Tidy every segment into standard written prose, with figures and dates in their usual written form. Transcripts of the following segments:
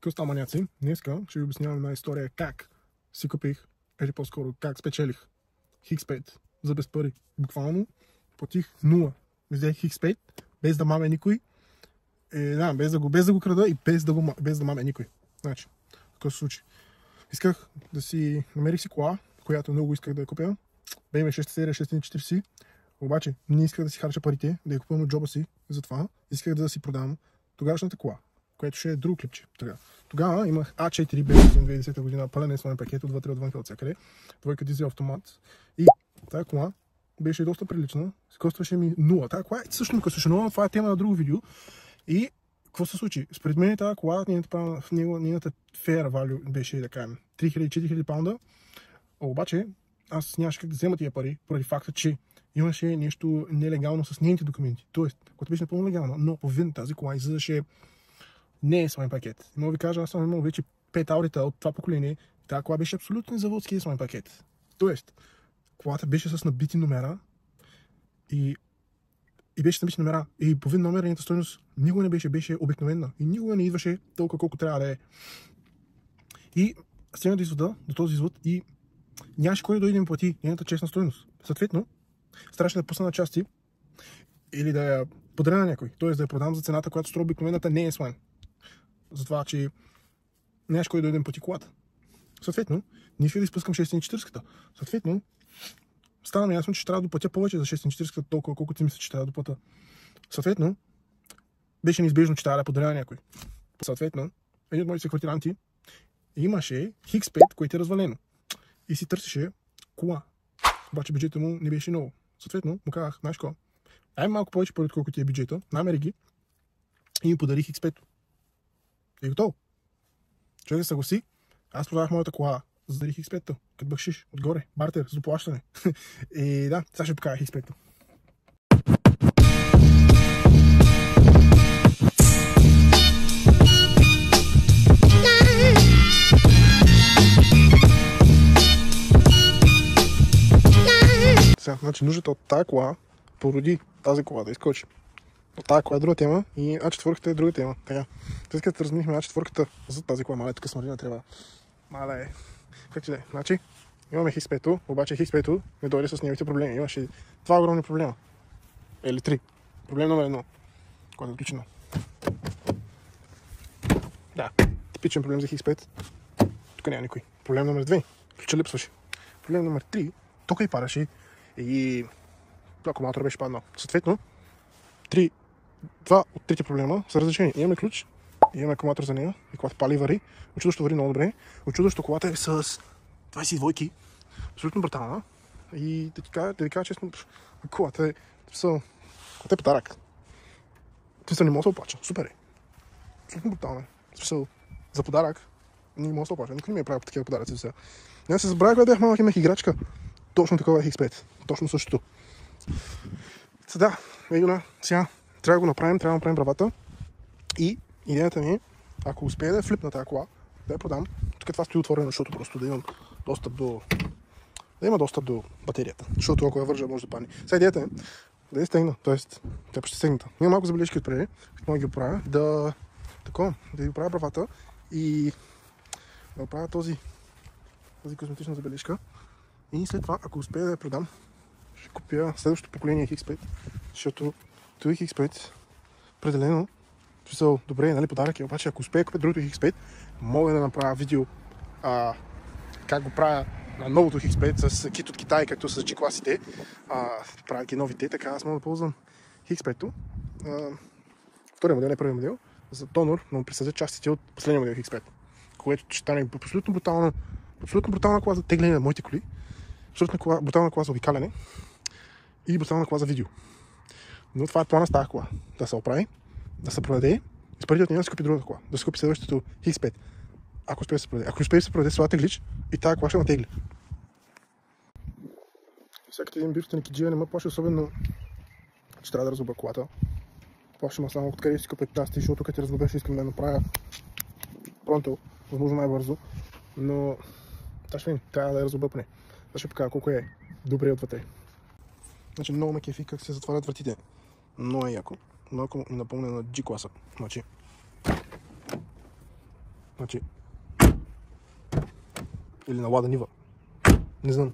Какво става, маняци? Днеска ще ви обяснявам една история как си купих, или по-скоро как спечелих X5 за без пари. Буквално платих 0. Взех X5 без да маме никой. Без да го крада и без да маме никой. Значи, какво се случи? Намерих си кола, която много исках да я купя. BMW 6 серия 640. Обаче не исках да си харча парите, да я купувам от джоба си. Затова исках да си продам тогавашната кола, което ще е друго клипче. Тогава имах A4 BMW 2010 година, пълен есманен пакет, отвътре отвънка от всякъде. Двойка дизел автомат. И тази кола беше доста прилична. Костваше ми 0. Тази кола също ми костваше 0, но това е тема на друго видео. И какво се случи? Според мен тази кола, нейната fair value беше, да кажем, 3000-4000 паунда. Обаче аз нямаше как да взема тия пари, поради факта, че имаше нещо нелегално с нейните документи. Тоест, което беше напълно легално, но по вин тази кола излизаше не е своен пакет. Мога ви кажа, аз съм имал вече 5 аудита от това поколение. Тази кола беше абсолютно заводски своен пакет. Тоест, колата беше с набити номера и беше с набити номера. И по вин номер нейната стойност никога не беше обикновена. И никога не идваше толкова колко трябва да е. И стигна до този извод и нямаше кой да дойде да ми плати нейната честна стойност. Съответно, трябваше да пусна на части или да я подаря на някой. Т.е. да я продам за цената, която струва обикновената не е свайн. Затова, че нямаше кой да дойде да ми плати колата. Съответно, не исках да изпускам 640-ката. Съответно, стана ми ясно, че трябва да доплатя повече за 640-ката, толкова колкото си мисля, че трябва да доплата. Съответно, беше неизбежно, че трябва да я подаря на някой. Съответно, един от моите квартиранти имаше X5, което е развалено. И си търсеше кола. Обаче бюджета му не беше много. Съответно, му казах, знаеш какво? Дай малко повече пари, колкото ти е бюджета, намери ги и ми подарих X5. И готово. Човек да съгласи, аз продавах моята кола, за да дарих X5-то, като бъкшиш, отгоре, бартер, с доплащане. И да, сега ще покажа X5-то. Значи нуждата от тази кола породи тази кола да изкочи. От тази кола е друга тема и А4-ката е друга тема. Така, тъй като разменихме А4-ката за тази кола, мале, тук смърдина трябва. Мале, как че да е. Значи, имаме X5-то, обаче X5-то не дойде с неговите проблеми. Имаше два огромни проблема. Или три. Проблем номер 1, който е включено. Да, типичен проблем за X5. Тук няма никой. Проблем номер 2, ключа липсваше. Проблем номер 3, тока и падаше. И акумулатор беше паднал. Съответно, два от трите проблема са разрешени. Имаме ключ, имаме акумулатор за нея, и колата пали и вари. Очудващо вари много добре. Очудващо колата е с 22-ки. Абсолютно брутална. И да ви кажа честно, колата е подарък. Не мога да се оплача. Супер е. Абсолютно брутална. За подарък не мога да се оплача. Никой не ми е правил такива подаръци сега. Не се забравя, когато бях малък, имах играчка. Точно такова е X5. Точно същото. Да, сега трябва да го направим, трябва да направим правата. И идеята ми е, ако успея да флипна тази кола, да я продам. Тук това стои отворено, защото просто да имам достъп до батерията. Защото ако я вържа, може да падне. Сега идеята е да я стегна, т.е. тя ще стегната. Има малко забележки отпреди, мога да ги оправя, да ви оправя правата и да оправя този косметична забележка. И след това, ако успея да я продам, ще купя следващото поколение X5, защото този X5 определено добре, нали, подарък е, обаче ако успея да купя другото X5, мога да направя видео как го правя на новото X5 с кит от Китай, както с G-класите, правя ги новите, така аз мога да ползвам X5-то. Втория модел, не първия модел, за тонор, но присъдят частите от последния модел X5, което ще стане абсолютно брутална кола за тегляне на моите коли, абсолютно брутална кола за обикаляне и брутална кола за видео. Но това е плана с тази кола. Да се оправи, да се продаде, и парите от нея да се купи другата кола, да се купи следващото X5. Ако успее да се продаде. Ако успее да се продаде с теглич и тази кола ще натегли. Всякът един бив Никиджия не ме плаши, особено че трябва да разруба колата. Плаши ме само откъде си купя тази, защото като разрубеш искам да я направя пронто, възможно най-бързо. Но трябва да я разруба поне. Да ще покажа колко е добре отвътре. Значи много ме кефи как се затварят вратите. Много е яко. Малко ми напомня на G-класа. Значи Значи... Или на Лада Нива. Не знам.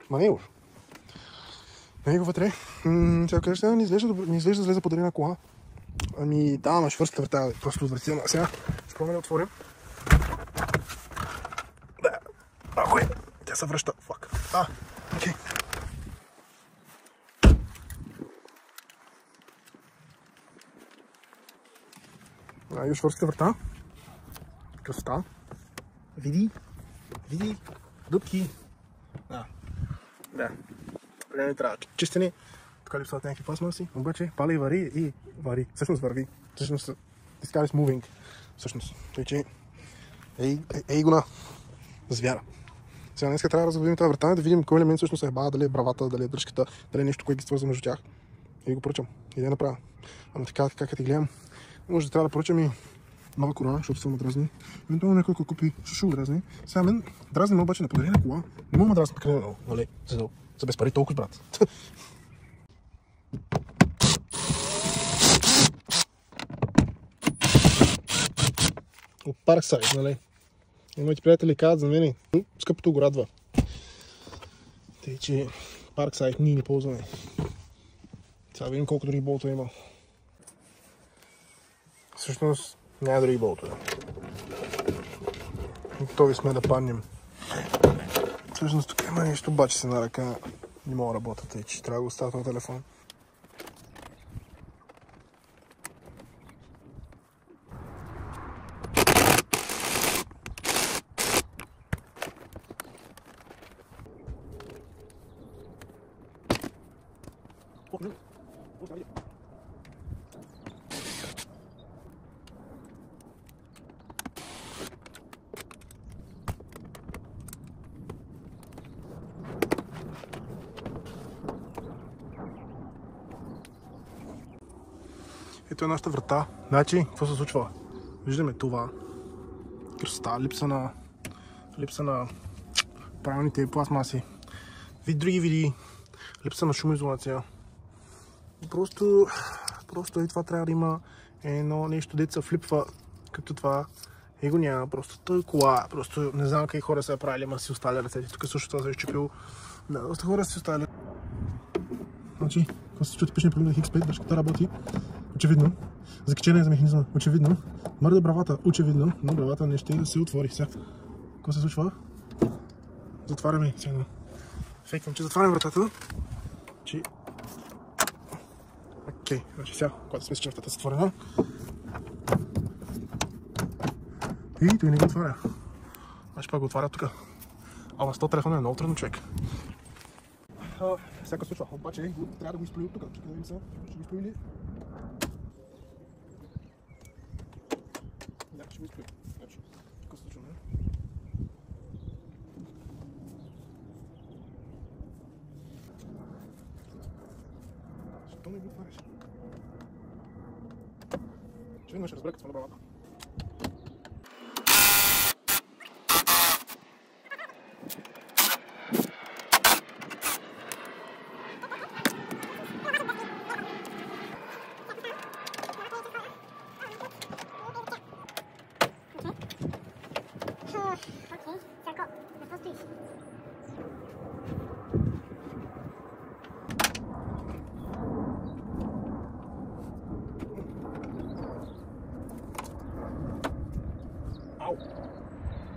Ма не е лошо. Не е го вътре. Сега кажеш, не изглежда да излезе под една кола. Ами да, ама швърста врата, просто отвратителна. Сега ще пробваме да отворим. Да, ако е, тя се връща. Фак. Окей. Ай, швърста врата. Красота. Види. Дупки. Да. Не трябва чистени. Тук липсват някакви пластмаси. Обаче пали и вари. Всъщност върви. Всъщност this car is moving. Всъщност. Тъй че ей го на звяра. Сега днеска трябва да разгледим тази врата, да видим кой елемент всъщност е бава, дали е бравата, дали е дръжката, дали е нещо, което ги свързва между тях. И го поръчам. И да я направя. Ама така като ти гледам, може да трябва да поръчам и нова корона, защото съм дразни. Евентуално някой купи, ще го дразни. Сега мен дразни ме обаче на подарена кола. Не мога да дразни прекалено много, нали? За без пари толкова, брат. От Parkside, нали? И моите приятели казват за мен, скъпото го радва. Тъй, че Parkside ние не ползваме. Сега видим колко други болтове има. Всъщност няма други болтове. Готови сме да паднем. Всъщност тук има нещо, обаче се на ръка не мога да работя, тъй че трябва да го оставя на телефон. Ето е нашата врата. Значи, какво се случва? Виждаме това. Красота, липса на правилните пластмаси. Други види. Липса на шумоизолация. Просто и това трябва да има едно нещо, дето се флипва като това. И го няма. Просто тъй кола. Просто не знам какви хора са правили, ама си оставили ръцете. Тук също това се е изчупило. Да, доста хора си оставили. Значи, какво се случва, типичен проблем на X5, дръжката работи. Очевидно. Закачение за механизма. Очевидно. Мърда бравата. Очевидно. Но бравата не ще да се отвори. Сега. Какво се случва? Затваряме. Сега. Фейквам, че затварям вратата. Че... Окей. Значи сега, когато сме че вратата се отворена. И той не го отваря. Значи пак го отваря тук. Ама с този телефон е много трудно, човек. Всяко случва. Обаче трябва да го изплюи от тук. Чакай да видим сега. Ще го изплюи ли? Да, ще го изплюи. Значи, тук се случва, не? Защо не го отваряш? Че веднъж разбере като сме на бравата.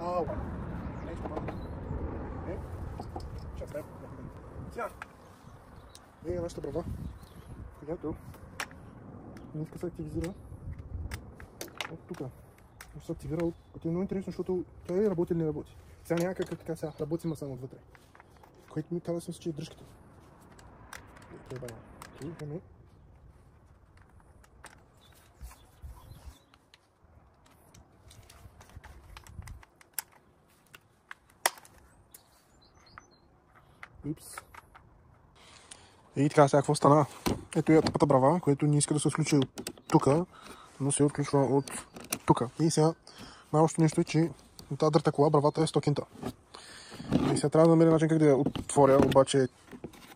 Ау! Нещо падна. Ще трябва. Сега. Е нашата брава, която не иска да се активизира от тук. Ще се активира от... Това е много интересно, защото той работи или не работи. Сега няма как така сега работи, има само отвътре. Което ми казва че е дръжката. Това е бая. Това е. Упс. И така, сега какво стана? Ето е тъпата брава, което не иска да се включи от тук, но се отключва от тук. И сега най-лошото нещо е, че от тази дърта кола бравата е 100 кинта. И сега трябва да намеря начин как да я отворя, обаче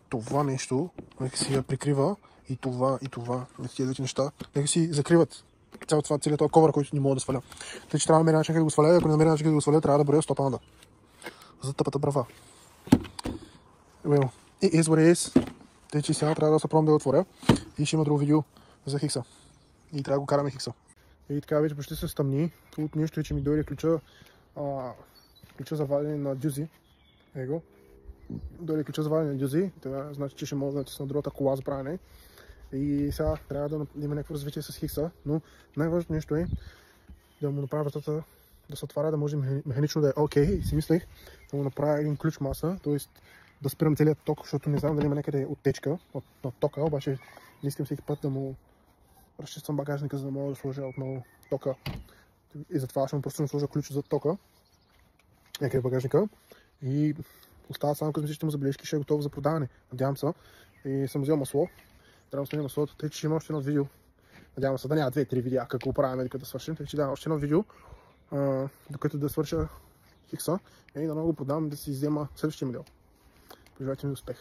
това нещо нека си я прикрива и това, тези двете неща, нека си закриват целият този ковър, който не мога да сваля. Тъй, че трябва да намеря начин как да го сваля, и ако не намеря начин как да го сваля, трябва да броя 100 паунда. За тъпата брава. Well, it is what it is. Тъй, че сега трябва да се пробвам да го отворя и ще има друго видео за Хикса. И трябва да го караме Хикса. И така вече почти се стъмни. От нещо вече ми дойде ключа за валене на дюзи. Его. Дойде ключа за валене на дюзи. Това значи, че ще мога да натисна другата кола за правене. И сега трябва да има някакво развитие с Хикса, но най-важното нещо е да му направя вратата да се отваря, да може механично да е окей. И си мислех да му направя един ключ маса, т.е. да спирам целият ток, защото не знам дали има някъде оттечка от тока, обаче не искам всеки път да му разчиствам багажника, за да мога да сложа отново тока. И затова ще му просто сложа ключ за тока някъде в багажника. И остава само козметичните му забележки, ще е готово за продаване. Надявам се. И съм взел масло. Трябва да сменя маслото, тъй че ще има още едно видео. Надявам се да няма 2-3 видеа какво правим, докато да свършим. Тъй че да, още едно видео, докато да свърша Хикса и да много го продавам да си взема следващия модел. Пожелайте ми успех!